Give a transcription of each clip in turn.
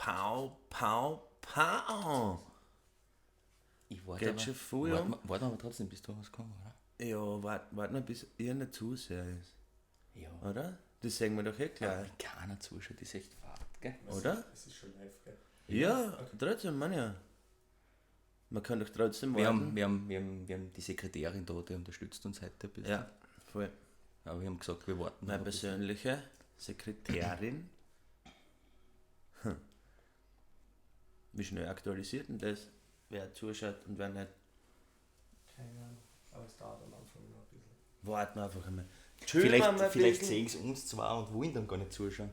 Pau, pau, pau. Ich warte Geht schon viel um. warte aber trotzdem, bis du rausgekommen, oder? Ja, warte mal, bis ihr nicht Zuseher ist. Ja. Oder? Das sehen wir doch eh gleich. Wenn keiner zuschaut, ist echt fad, gell? Oder? Das ist schon live, gell? Ja, trotzdem, man ja. Man kann doch trotzdem Wir warten. haben die Sekretärin da, die unterstützt uns heute ein bisschen. Ja, voll. Aber wir haben gesagt, wir warten. Meine noch ein bisschen. persönliche Sekretärin. Wie schnell aktualisiert denn das? Wer zuschaut und wer nicht? Keine Ahnung. Aber es dauert am Anfang noch ein bisschen. Warten wir einfach einmal. Chillen wir mal ein Vielleicht bisschen. sehen sie uns zwar und wollen dann gar nicht zuschauen.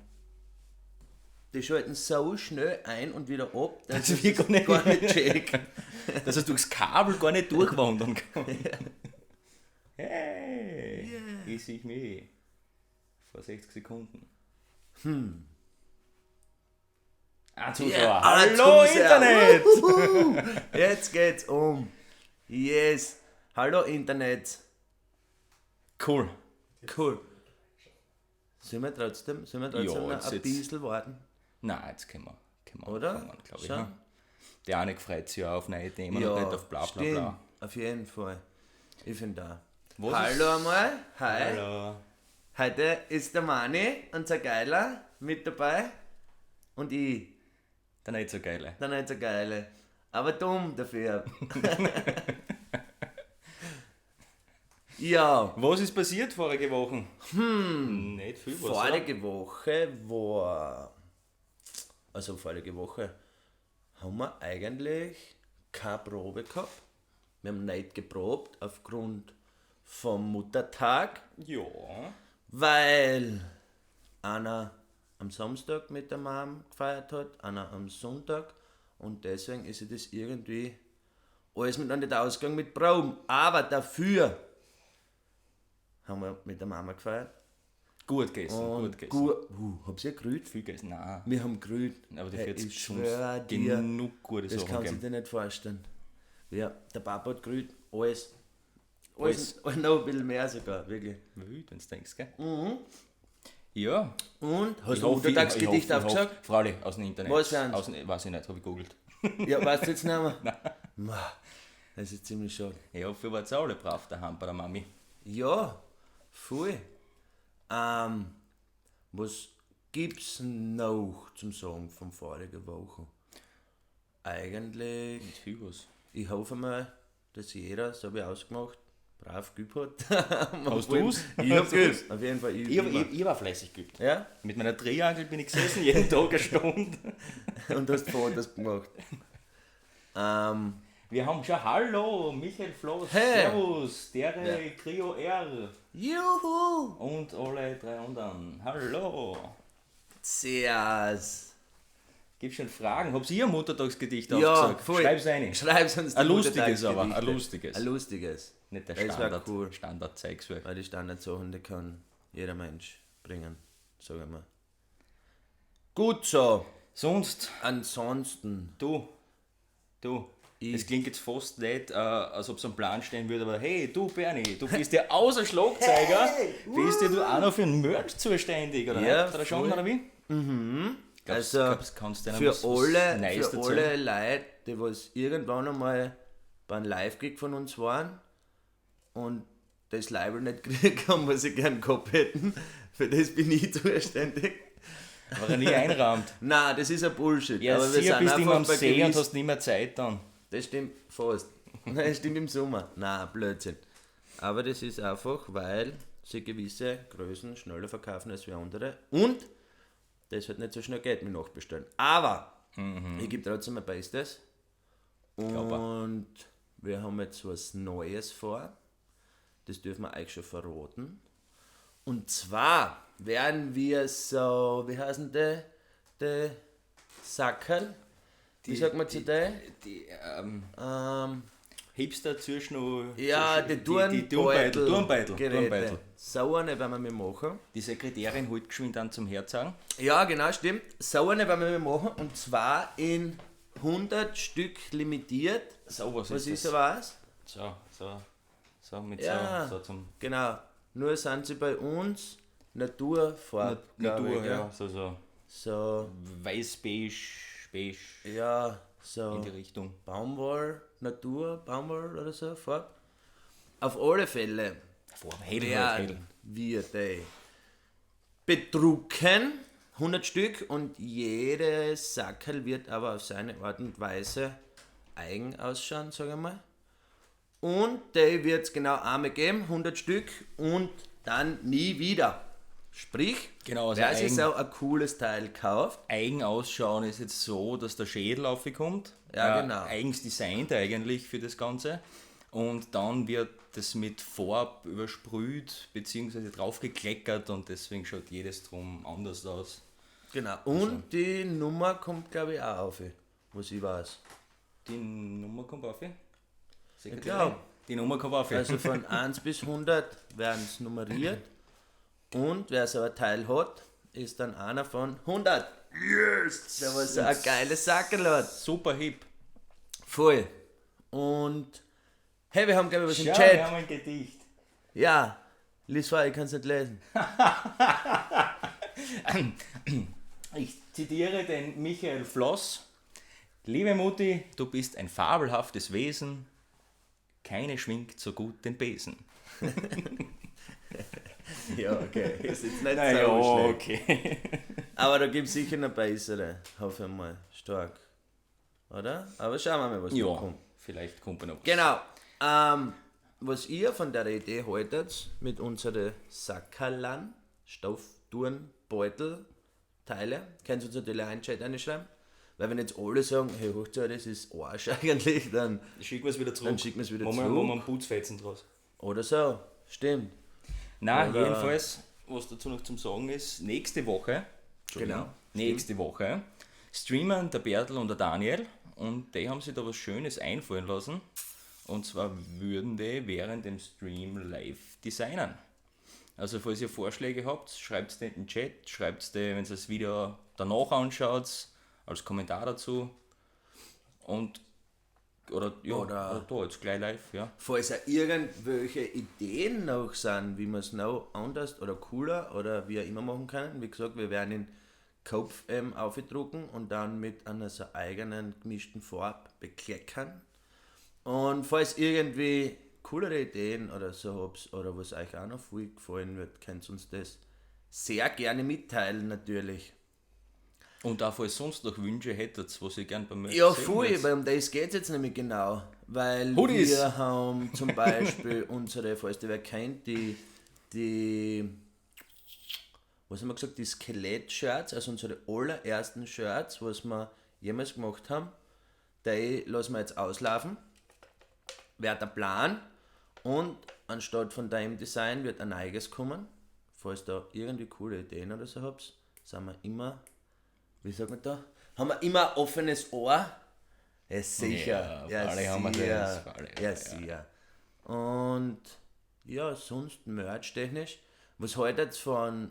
Die schalten so schnell ein und wieder ab, dass Also ich wir das gar nicht checken. Dass er durchs Kabel gar nicht durchwandern kann. Hey, ich sehe mich. Vor 60 Sekunden. Zuschauer. Ja, Hallo Zuseher. Internet! Jetzt geht's um. Yes. Hallo Internet. Cool. Cool. Sollen wir trotzdem Ja, noch jetzt- ein bisschen warten? Nein, jetzt können wir Oder? anfangen, glaube ich. Schon? Ja. Der eine freut sich ja auf neue Themen und nicht auf bla bla stimmt. bla. Auf jeden Fall. Ich bin da. Was Hallo einmal. Hi. Hallo. Heute ist der Mani, unser Geiler, mit dabei. Und ich, Der nicht so geile. der nicht so Geile. Aber dumm dafür. Ja, Was ist passiert vorige Woche? Nicht viel was. vorige Woche war. Also vorige Woche haben wir eigentlich keine Probe gehabt. Wir haben nicht geprobt aufgrund vom Muttertag, Ja. weil einer am Samstag mit der Mom gefeiert hat, einer am Sonntag und deswegen ist sich das irgendwie alles miteinander nicht ausgegangen mit Proben. Aber dafür haben wir mit der Mama gefeiert. Gut gegessen, gut Und gegessen. gut, habt ihr gerührt? Viel gegessen, nein. Wir haben gerührt. Aber die Hey, wird ich schon schwör dir, genug gute das Sachen kannst du geben. dir nicht vorstellen. Ja, der Papa hat gerührt, alles. Alles. Alles noch ein bisschen mehr sogar, wirklich. Wild, wenn du denkst, gell? Ja. Und? Hast Ich du ein hoffe, Muttertagsgedicht ich hoffe, aufgesagt? Frauli, aus dem Internet. Was für eins? Weiß ich nicht, habe ich googelt. Ja, weißt du jetzt nicht mehr? Ma, das ist ziemlich schade. Ich hoffe, ihr wart alle brav daheim bei der Mami. Ja, voll. Was gibt's noch zum Sagen von voriger Woche? Eigentlich, Nicht viel was. ich hoffe mal, dass jeder, so wie ausgemacht, brav geübt hat. Hast du's? Ich hab geübt. Auf jeden Fall. Ich war fleißig geübt. Ja? Mit meiner Triangel bin ich gesessen, jeden Tag eine Stunde. Und hast Fotos gemacht. Wir haben schon Hallo, Michael Floss, Hey. Servus, Dere, Crio R Juhu! und alle drei anderen. Hallo. Sehr. Gibt schon Fragen? Habt ihr ein Muttertagsgedicht Ja, aufgesagt? voll. Schreib's rein. Schreib's uns Ein die lustiges aber, ein Muttertagsgedichte. lustiges. Ein lustiges. Nicht der Das wär Standard, cool. Standard-Zeigswerk. Weil die Standardsachen, die kann jeder Mensch bringen, sagen wir mal. Gut so. Sonst, Ansonsten. du, Ich- es klingt jetzt fast nicht, als ob es am Plan stehen würde, aber hey, du Bernie, du bist ja außer Schlagzeuger, bist ja du auch noch für den Merch zuständig, oder Ja, nicht? Oder schon, voll. oder wie? Also kannst du für was alle, Neues für dazu? alle Leute, die was irgendwann einmal bei einem Live-Gig von uns waren und das Label nicht gekriegt haben, was sie gern gehabt hätten, für das bin ich zuständig. War er nie einrahmt. Nein, das ist ein Bullshit. Ja, aber wir sicher sind bist du immer am einfach bei See und gewiss- hast nicht mehr Zeit dann. Das stimmt fast. Nein, das stimmt im Sommer. Nein, Blödsinn. Aber das ist einfach, weil sie gewisse Größen schneller verkaufen als wir andere. Und das halt nicht so schnell geht mit Nachbestellen. Aber ich gebe trotzdem mein Bestes. Glaub auch. Und wir haben jetzt was Neues vor. Das dürfen wir euch schon verraten. Und zwar werden wir so, wie heißen die Sackerl? Wie sagt man zu denen? Die Hipster zwischen Ja, die Turnbeutel. Geräte. So eine werden wir mir machen. Die Sekretärin holt geschwind an zum Herzagen. Ja, genau, stimmt. So eine werden wir mir machen. Und zwar in 100 Stück limitiert. So, was Was ist das? sowas? So, mit Ja. so zum Genau. Nur sind sie bei uns Naturfarb. glaub Natur, ich, gell? ja, so So, weiß-beige beige, Ja, so in die Richtung. Baumwoll, Natur, Baumwoll oder so, Farb. Auf alle Fälle werden wir die bedrucken, 100 Stück, und jedes Sackerl wird aber auf seine Art und Weise eigen ausschauen, sage ich mal. Und die wird es genau einmal geben, 100 Stück, und dann nie wieder. Sprich, Genau, also wer sich so ein cooles Teil kauft, Eigen ausschauen ist jetzt so, dass der Schädel aufkommt. Ja, genau. Eigens designt eigentlich für das Ganze. Und dann wird das mit Farb übersprüht bzw. draufgekleckert und deswegen schaut jedes drum anders aus. genau. Und die Nummer kommt, glaube ich, auch auf, was ich weiß. Die Nummer kommt auf. Ich glaube. Die Nummer kommt auf. Also von 1 bis 100 werden es nummeriert. Und wer so ein Teil hat, ist dann einer von 100. Yes! Der war so ein geiles Sackerl hat. Super hip. Voll. Und hey, wir haben, glaube ich, was im Wir Chat. haben ein Gedicht. Ja, lies vor, ich kann es nicht lesen. Ich zitiere den Michael Floss. Liebe Mutti, du bist ein fabelhaftes Wesen. Keine schwingt so gut den Besen. Ja, okay. Ist jetzt nicht Naja, so schlecht. okay. Aber da gibt es sicher noch bessere. Hoffe ich mal. Stark. Oder? Aber schauen wir mal, was da Ja, kommt. vielleicht kommt noch was. Genau. Was ihr von der Idee haltet mit unseren Sackerlern, Stofftouren, Beutel, Teile, könnt ihr uns natürlich auch in den Chat reinschreiben. Weil wenn jetzt alle sagen, hey, Hochzeit, das ist Arsch eigentlich, dann Schicken wir es wieder zurück. Dann schicken wir es wieder Machen wir zurück. einen Putzfetzen draus. oder so. Stimmt. Nein, Oder- jedenfalls, was dazu noch zum Sagen ist, nächste Woche, Genau. nächste Woche, streamen der Bertel und der Daniel und die haben sich da was Schönes einfallen lassen. Und zwar würden die während dem Stream live designen. Also falls ihr Vorschläge habt, schreibt es in den Chat, schreibt es, wenn ihr das Video danach anschaut, als Kommentar dazu. Und oder da jetzt gleich live, ja. Falls auch irgendwelche Ideen noch sind, wie wir es noch anders oder cooler oder wie auch immer machen können, wie gesagt, wir werden den Kopf aufdrucken und dann mit einer so eigenen gemischten Farbe bekleckern. Und falls irgendwie coolere Ideen oder so habt oder was euch auch noch viel gefallen wird, könnt ihr uns das sehr gerne mitteilen natürlich. Und auch falls sonst noch Wünsche hättet, was ihr gerne beim Merch Ja, sehen voll, würdet. weil um das geht es jetzt nämlich genau. Weil Hoodies. wir haben zum Beispiel unsere, falls ihr wer kennt, die was haben wir gesagt, die Skelett-Shirts, also unsere allerersten Shirts, was wir jemals gemacht haben, die lassen wir jetzt auslaufen. Wäre der Plan. Und anstatt von deinem Design wird ein neues kommen. Falls da irgendwie coole Ideen oder so habt, sind wir immer, wie sagt man da, haben wir immer ein offenes Ohr. Ja, sicher. Ja, für alle haben wir das, für alle, Ja, ja. sicher. Und ja, sonst merch-technisch. Was haltet ihr von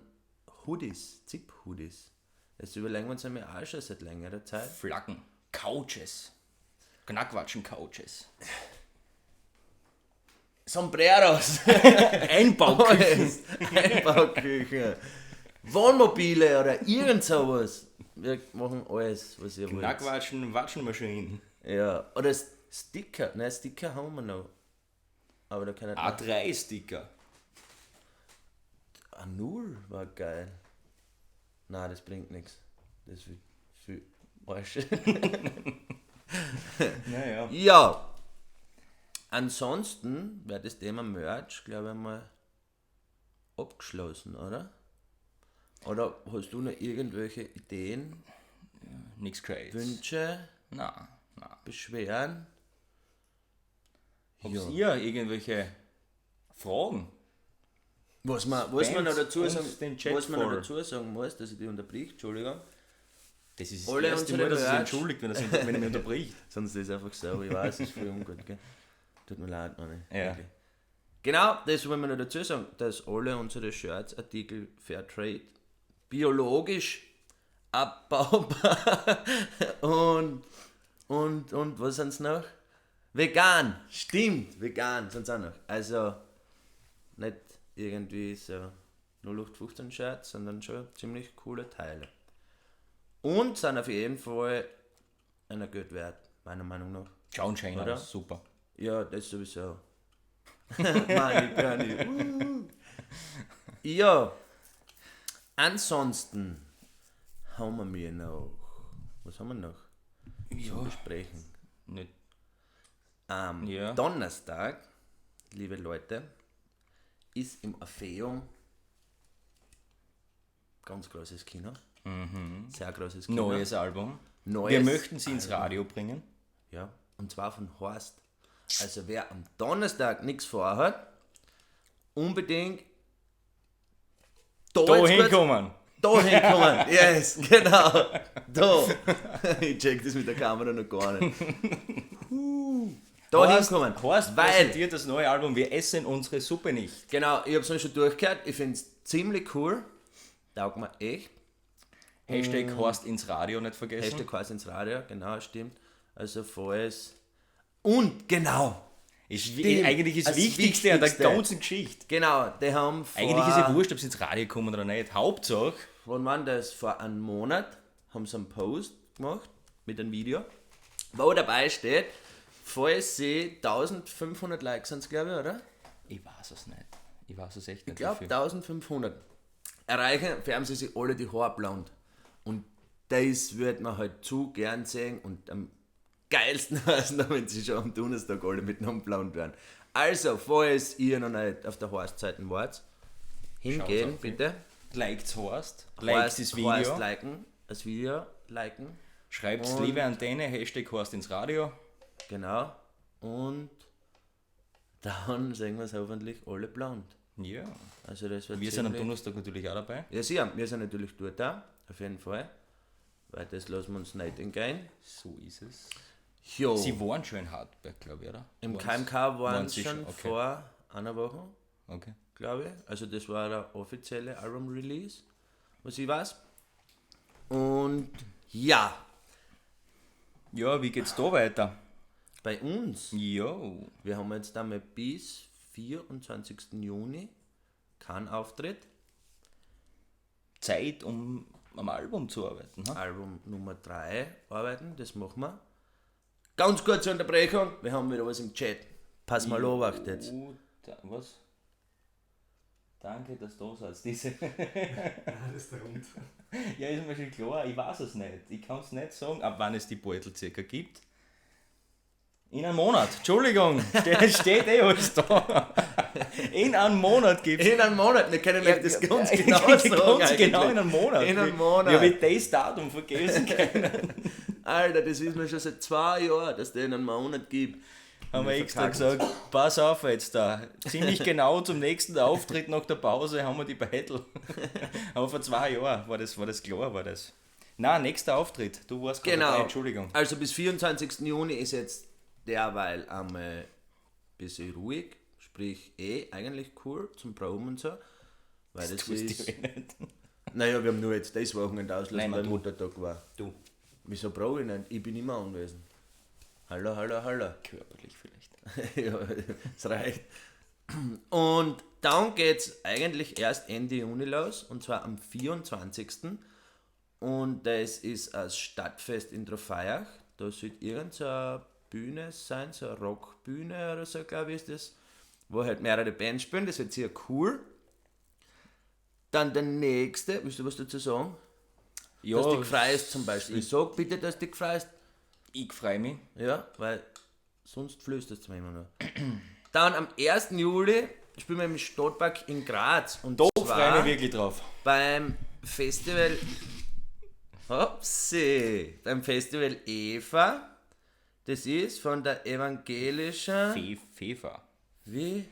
Hoodies, Zip-Hoodies? Das überlegen wir uns nämlich auch schon seit längerer Zeit. Flaggen, Couches, Knackwatschen-Couches. Sombreros, Einbauküchen. Einbauküchen, Wohnmobile oder irgend sowas. Wir machen alles, was ihr wollt. Knackwatschen, Watschenmaschinen. Ja, oder Sticker. Nein, Sticker haben wir noch. Aber da kann ich A3-Sticker. A0 war geil. Nein, das bringt nichts. Das ist viel Arsch. Naja. Ja. Ansonsten wäre das Thema Merch, glaube ich, mal abgeschlossen, oder? Oder hast du noch irgendwelche Ideen, Nichts Gescheites. Wünsche, Na. Beschwerden? Habt ihr irgendwelche Fragen? Was man noch dazu uns sagen, den Chat was man noch voll. dazu sagen muss, dass ich dich unterbricht, Entschuldigung. Das ist Alle das erste unsere Mal, dass er sich Merch. entschuldigt, wenn er mich unterbricht. Sonst ist es einfach so, ich weiß, es ist voll ungut, gell? Tut mir leid, Mann. Ja. Wirklich. Genau, das wollen wir noch dazu sagen, dass alle unsere Shirts, Artikel Fairtrade, biologisch abbaubar und was sind es noch? Vegan, stimmt, vegan sind es auch noch. Also nicht irgendwie so 0815 Shirts, sondern schon ziemlich coole Teile. Und sind auf jeden Fall einer Geld wert, meiner Meinung nach. Schauen schön Oder? aus, super. Ja, das sowieso. Money, Bernie. Ja, ansonsten haben wir noch. Was haben wir noch zu besprechen? Nicht. Am Ja. Donnerstag, liebe Leute, ist im Orpheum ganz großes Kino. Sehr großes Kino. Neues Album. Neues Wir möchten sie ins Radio bringen. Ja, und zwar von Horst. Also wer am Donnerstag nichts vorhat, unbedingt Da jetzt kurz- hinkommen. Da hinkommen. Yes, genau. Da. Ich check das mit der Kamera noch gar nicht. Da hinkommen. Horst weil, präsentiert das neue Album Wir essen unsere Suppe nicht. genau, ich hab's noch schon durchgehört. Ich find's ziemlich cool. Taugt mir echt. Hashtag Horst ins Radio nicht vergessen. Hashtag Horst ins Radio, genau, stimmt. Also falls. Und genau. Stimmt. Eigentlich ist das Das Wichtigste an der Wichtigste. ganzen Geschichte. Genau, die haben vor. Eigentlich ist ja wurscht, ob sie ins Radio kommen oder nicht. Hauptsache, Wann war das? Vor einem Monat haben sie einen Post gemacht mit einem Video, wo dabei steht, falls sie 1500 Likes sind, glaube ich, oder? ich weiß es nicht. Ich weiß es echt nicht. Ich glaube wie viel. 1500. Erreichen, färben sie sich alle die Haare blond. Und das wird man halt zu gern sehen und am geilsten heißen, wenn sie schon am Donnerstag alle miteinander blond werden. Also, falls ihr noch nicht auf der Horst-Seite wart, hingehen, Schaut's auf, bitte. Liked Horst. Liked das Video. Horst liken, das Video liken. Schreibt Und- liebe Antenne, Hashtag Horst ins Radio. Genau. Und dann sehen wir es hoffentlich alle blond. Ja. Also das wird Wir sind am ziemlich- Donnerstag natürlich auch dabei. Ja, sicher, wir sind natürlich dort da, auf jeden Fall. Weil das lassen wir uns nicht entgehen. So ist es. Jo, Sie waren schon in Hartberg, glaube ich, oder? im Waren's- KMK waren waren sie sie schon schon, okay. vor einer Woche, Okay. glaube ich. Also das war der offizielle Album-Release, was ich weiß. Und ja, Ja, wie geht's da weiter? bei uns, Jo. wir haben jetzt damit bis 24. Juni keinen Auftritt. Zeit, um am Album zu arbeiten. Ne? Album Nummer 3 arbeiten, das machen wir. Ganz kurze Unterbrechung, wir haben wieder was im Chat. Pass mal auf, wacht jetzt. Was? Danke, dass du da seid. Diese Das ist der Hund. ja, ist mir schon klar, ich weiß es nicht. Ich kann es nicht sagen, ab wann es die Beutel circa gibt. In einem Monat, Entschuldigung, steht alles da. In einem Monat gibt es. In einem Monat, wir können euch das ganz genau Ganz sagen. eigentlich. genau in einem Monat. In einem Monat. Ja, wie das Datum vergessen können. Alter, das wissen wir schon seit 2 Jahren, dass der in einem Monat gibt. Haben wir Wir extra verkacken gesagt, pass auf jetzt da. Ziemlich genau zum nächsten Auftritt nach der Pause haben wir die Beutel. Aber vor 2 Jahren war das klar, war das. Nein, nächster Auftritt. Du warst gerade Genau. dabei, Entschuldigung. Also bis 24. Juni ist jetzt derweil einmal ein bisschen ruhig. Sprich, eigentlich cool zum Proben und so. Weil das Tust ist. du eh nicht. Naja, wir haben nur jetzt das Wochenende auslassen, Nein, weil du. Muttertag war. Du, Wieso brauche ich nicht? Ich bin immer anwesend. Hallo. körperlich vielleicht. Ja, das reicht. Und dann geht es eigentlich erst Ende Juni los, und zwar am 24. Und das ist ein Stadtfest in Trofeiach. Da soll irgendeine Bühne sein, so eine Rockbühne oder so, glaube ich, ist das, wo halt mehrere Bands spielen. Das wird sehr cool. Dann der nächste, willst du was dazu sagen? Ja, Dass du dich freust zum Beispiel. Sag bitte, dass du dich freust. ich freue mich. Ja, weil sonst flüsterst du mir immer nur. Dann am 1. Juli spielen wir im Stadtpark in Graz. Und Da freue ich zwar mich wirklich drauf. beim Festival. Hopsi! Beim Festival Eva. Das ist von der evangelischen. Fefa. Wie?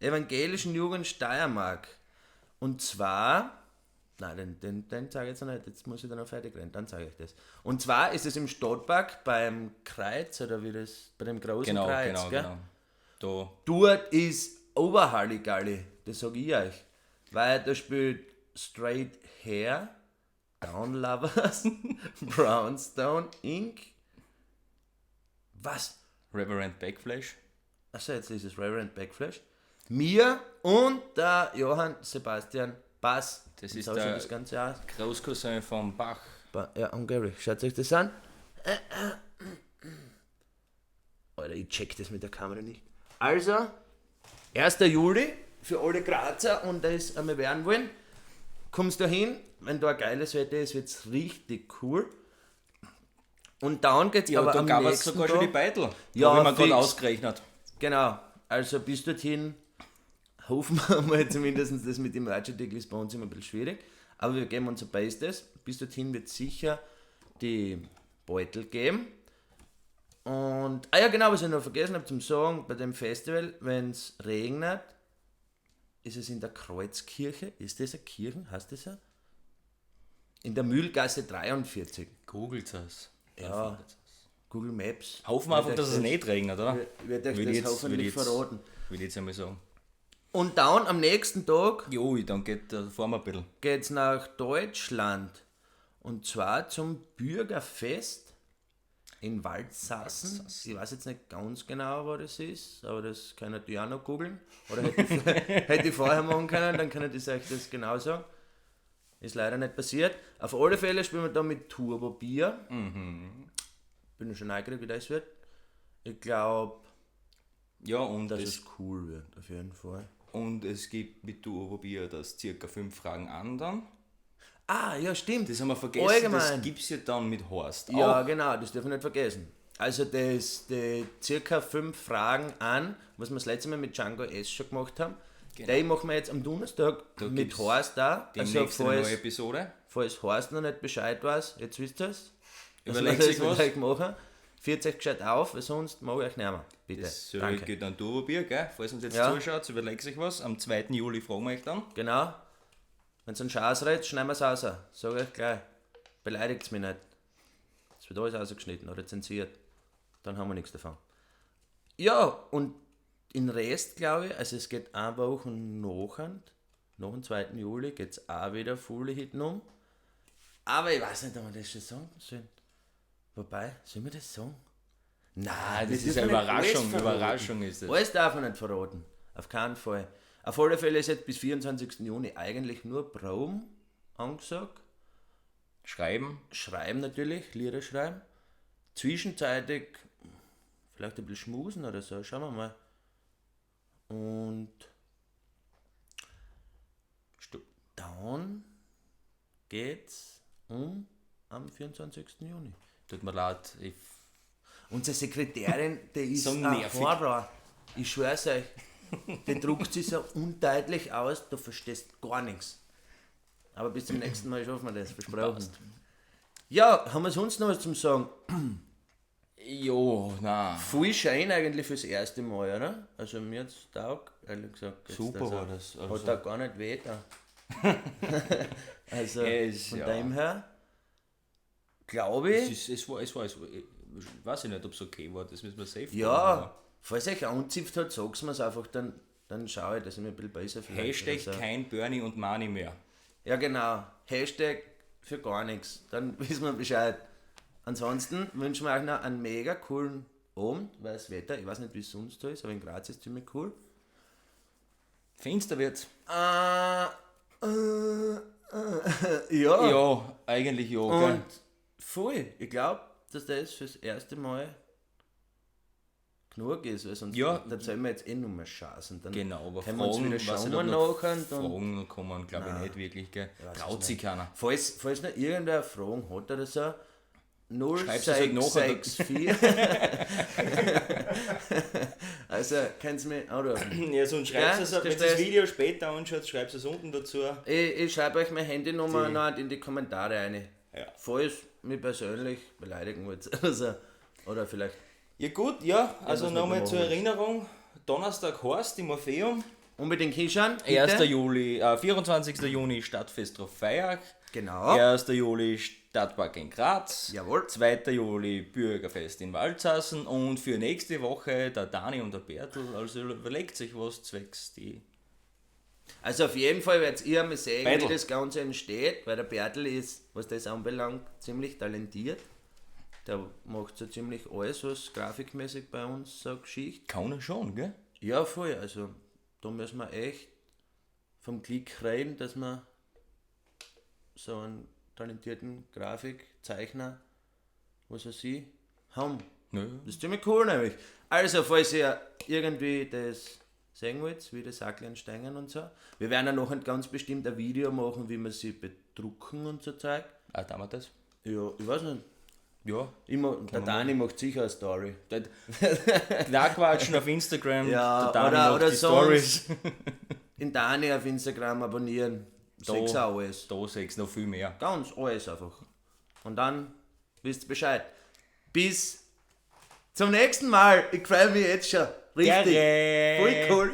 Evangelischen Jugend Steiermark. Und zwar. Nein, den sage ich jetzt noch nicht, jetzt muss ich dann noch fertig rennen, dann sage ich das. Und zwar ist es im Stadtpark beim Kreuz, oder wie das, bei dem großen Genau, Kreuz, genau, gell? genau. Da Dort ist Oberhalligalli, das sage ich euch. Weil da spielt Straight Hair, Down Lovers, Brownstone Inc. Was? Reverend Backflash. Achso, jetzt ist es Reverend Backflash. Mir und der Johann Sebastian Bass. Das Und ist so schaut der- das Ganze aus. Großcousin vom Bach. Ja, unglaublich. Schaut euch das an. ich check das mit der Kamera nicht. Also, 1. Juli für alle Grazer und das einmal werden wollen. Kommst du hin, wenn da ein geiles Wetter ist, wird es richtig cool. Und dann geht's Ja, aber da am gab es nächsten sogar schon die Tag. Beitel. Ja, Habe ich mir fix. gerade ausgerechnet. Genau, also bis dorthin hoffen wir mal zumindest, das mit dem Merchartikel ist bei uns immer ein bisschen schwierig. Aber wir geben unser Bestes. Bis dorthin wird es sicher die Beutel geben. Und, ja genau, was ich noch vergessen habe zum Sagen, bei dem Festival, wenn es regnet, ist es in der Kreuzkirche. Ist das eine Kirche? Heißt das so? In der Mühlgasse 43. Googelt es. Ja, Google Maps. Hoffen wir einfach, Wird dass euch es nicht regnet, oder? Wird euch Will das jetzt- will hoffentlich jetzt- verraten. Will ich jetzt einmal sagen. Und dann am nächsten Tag Jo, dann fahren wir ein bisschen. geht es nach Deutschland. Und zwar zum Bürgerfest in Waldsassen. Ich weiß jetzt nicht ganz genau, wo das ist, aber das kann ich auch noch googeln. Oder hätte ich vorher machen können, dann kann ich euch das genau sagen. Ist leider nicht passiert. Auf alle Fälle spielen wir da mit Turbo Bier. Bin schon neugierig, wie das wird. Ich glaube, Ja, und dass es, es cool wird, auf jeden Fall. und es gibt mit Turbo Bier das circa 5 Fragen an dann. Ah, ja, stimmt. Das haben wir vergessen, Allgemein. das gibt es ja dann mit Horst Ja, auch. genau, das dürfen wir nicht vergessen. Also die circa 5 Fragen an, was wir das letzte Mal mit Django S schon gemacht haben, die machen wir jetzt am Donnerstag mit gibt's Horst da. Die Also nächste neue Episode. falls Horst noch nicht Bescheid weiß, jetzt wisst ihr es. Überlegt sich was. Machen. Führt euch gescheit auf, weil sonst mag ich euch nicht mehr. Bitte. Das Danke. geht dann Turbo Bier, gell? Falls uns jetzt Ja. zuschaut, überlegt sich was. Am 2. Juli fragen wir euch dann. Genau. Wenn es einen Scheiß redet, schneiden wir es raus. Sag euch gleich. Beleidigt es mich nicht. Es wird alles rausgeschnitten oder zensiert. Dann haben wir nichts davon. Ja, und den Rest, glaube ich, also es geht eine Woche nachher, nach dem 2. Juli, geht es auch wieder Fully Hit um. Aber ich weiß nicht, ob wir das schon sagen sollen. Wobei, sollen wir das sagen? Nein, Das ist dürfen eine wir nicht alles Überraschung. verraten. Überraschung ist das. Alles darf man nicht verraten. Auf keinen Fall. Auf alle Fälle ist jetzt bis 24. Juni eigentlich nur Proben angesagt. Schreiben. Schreiben natürlich, Lieder schreiben. Zwischenzeitig vielleicht ein bisschen schmusen oder so, schauen wir mal. Und dann geht's am 24. Juni. Tut mir leid. Unsere Sekretärin, die ist So ein nervig. Horror. Ich schwör's euch. Die druckt sie so undeutlich aus, du verstehst gar nichts. Aber bis zum nächsten Mal schaffen wir das, versprochen. Passt. Ja, haben wir sonst noch was zum Sagen? Jo, na. Viel Schein eigentlich fürs erste Mal, oder? Also mir hat's taugt, ehrlich gesagt. Jetzt Super also, war das. Hat Also, da gar nicht weh da. Also Es, von ja. dem her glaube ich, es war, ich weiß ich nicht, ob es okay war, das müssen wir safe machen, ja, aber falls euch anzipft hat, sag's mir's einfach, dann schaue ich, dass ich mir ein bisschen besser fühle. Hashtag Also, kein Bernie und Mani mehr. ja genau, Hashtag für gar nichts, dann wissen wir Bescheid. Ansonsten wünschen wir euch noch einen mega coolen Abend, weil das Wetter, ich weiß nicht wie es sonst so ist, aber in Graz ist es ziemlich cool. Finster wird's. Ja. Ja, eigentlich ja, gell? Und voll, ich glaube, dass das fürs erste Mal genug ist, weil sonst Ja. erzählen wir jetzt eh nur mehr Schaßen. Dann Genau, aber können wir uns Fragen, wieder was schauen ich da noch nachher und Fragen kommen, glaube ich nicht wirklich, gell? weiß Traut es sich keiner. falls noch irgendwer Fragen hat oder so, Schreib's es halt nach, oder? 0664. Also kannst du mich anrufen. Ja, sonst Ja, schreibst du es, das wenn du das heißt- Video später anschaut, schreibst du es unten dazu. Ich schreibe euch meine Handynummer Die- noch in die Kommentare rein. Ja. Falls mich persönlich beleidigen wollt. Also, oder vielleicht Ja gut, ja, also was nochmal wir zur machen. Erinnerung, Donnerstag Horst im Orpheum, unbedingt hinschauen. bitte. 1. Juli, 24. Juni Stadtfest auf Feiach, Genau. 1. Juli Stadtpark in Graz, Jawohl. 2. Juli Bürgerfest in Waldsassen und für nächste Woche der Dani und der Bertel, also überlegt sich was zwecks die... Also auf jeden Fall werdet ihr mal sehen, Beidl. wie das Ganze entsteht, weil der Bertel ist, was das anbelangt, ziemlich talentiert. Der macht so ziemlich alles, was grafikmäßig bei uns so Geschichte. Kann er schon, gell? Ja, voll. Also da müssen wir echt vom Klick reden, dass wir so einen talentierten Grafikzeichner, was weiß ich, haben. Nö. Das ist ziemlich cool nämlich. Also, falls ihr irgendwie das sehen wollt, wie das Sackeln steigen und so, wir werden ja noch ganz bestimmt ein Video machen, wie wir sie bedrucken und so Zeug. Ah, da wir das? Ja, ich weiß nicht. Ja. Der Dani macht sicher eine Story. Da quatschen auf Instagram, Ja, der Dani macht oder die sonst Stories. in Dani auf Instagram abonnieren. Sechs auch alles. Da sechs noch viel mehr. Ganz alles einfach. Und dann wisst ihr Bescheid. Bis zum nächsten Mal. Ich freue mich jetzt schon. Richtig. Gerne. Voll cool.